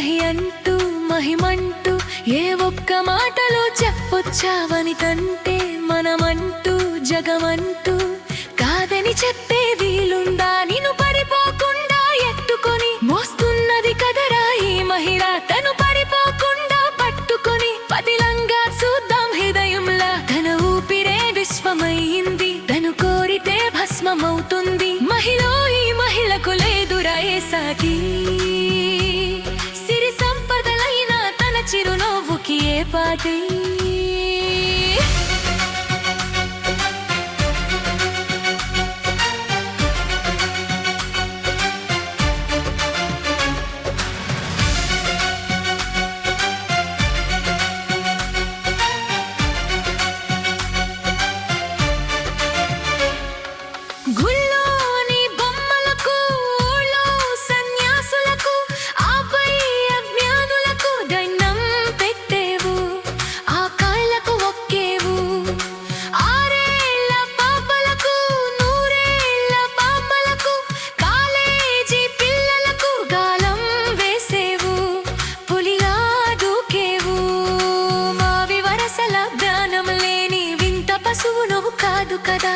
మహియంటూ మహిమంటూ ఏ ఒక్క మాటలో చెప్పొచ్చావని తంటే మనమంటూ జగమంటూ కాదని చెప్పే వీలుందా నిన్ను పడిపోకుండా ఎత్తుకొని మోస్తున్నది కదరా ఈ మహిళ తను పడిపోకుండా పట్టుకొని పదిలంగా చూద్దాం హృదయంలా తన ఊపిరే విశ్వమయ్యింది తను కోరితే భస్మమవుతుంది మహిళ ఈ మహిళకు లేదురా ఏ సాటి సిరి సంపదలైన తన చిరునవ్వుకి ఏ పాటి పశువు నువ్వు కాదు కదా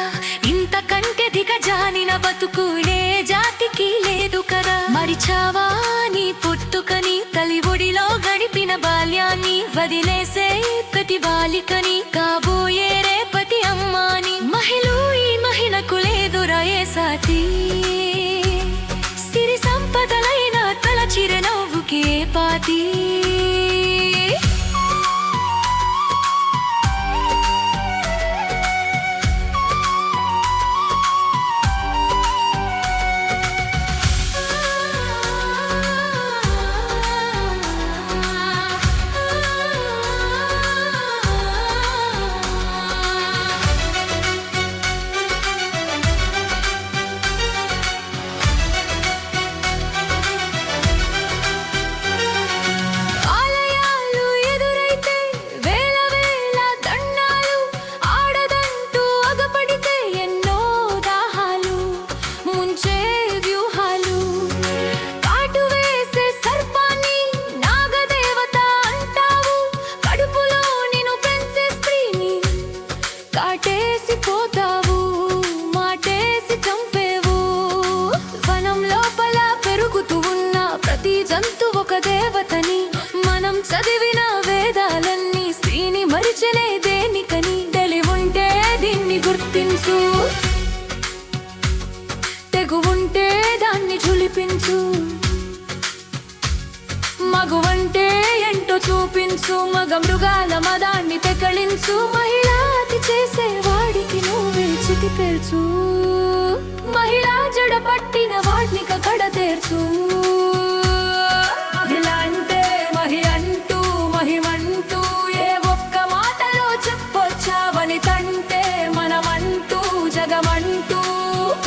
ఇంతకంటే దిగజానిన బతుకునే జాతికి లేదు కదా మరిచావా నీ పుట్టుకని తల్లి ఒడిలో గడిపిన బాల్యాన్ని వదిలేసే ప్రతి బాలికని కాబోయే రేపటి అమ్మాని మహిళ ఈ మహిళకు లేదురా ఏ సాటి సిరి సంపదలైన తల చిరునవ్వుకి ఏ పాటి కాటేసి పోతావు మాటేసి చంపేవు వనం లోపల పెరుగుతూ ఉన్న ప్రతి జంతు ఒక దేవతని మనం చదివిన వేదాలన్నీ స్త్రీని మరిచలే దేనికని తెలివుంటే దీన్ని గుర్తించు తెగువుంటే దాన్ని ఝులిపించు మగువంటే ఏంటో చూపించు మగ మృగాల మదాన్ని పెకళించు మహిళాతి చేసేవాడికి నువ్వే చితి పేర్చు మహిళా జడ పట్టిన వాడిని కడతేర్చు మహిళంటే మహియంటూ మహిమంటూ ఏ ఒక్క మాటలో చెప్పొచ్చావని తంటే మనమంటూ జగమంటూ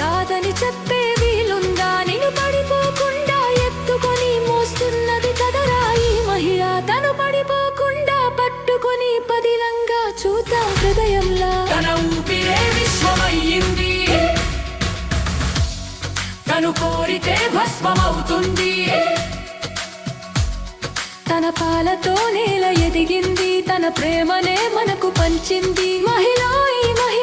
కాదని చెప్పే వీలుందా నిన్ను పడిపోకుండా ఎత్తుకొని మోస్తున్నది కదరా ఈ మహిళ తను పడిపోకుండా పట్టుకొని పదిలంగా చూద్దాం హృదయంలా తన ఊపిరే విశ్వమయ్యింది తను కోరితే భస్మమవుతుంది తన పాలతో నేల ఎదిగింది తన ప్రేమనే మనకు పంచింది మహిళ ఈ మహిళ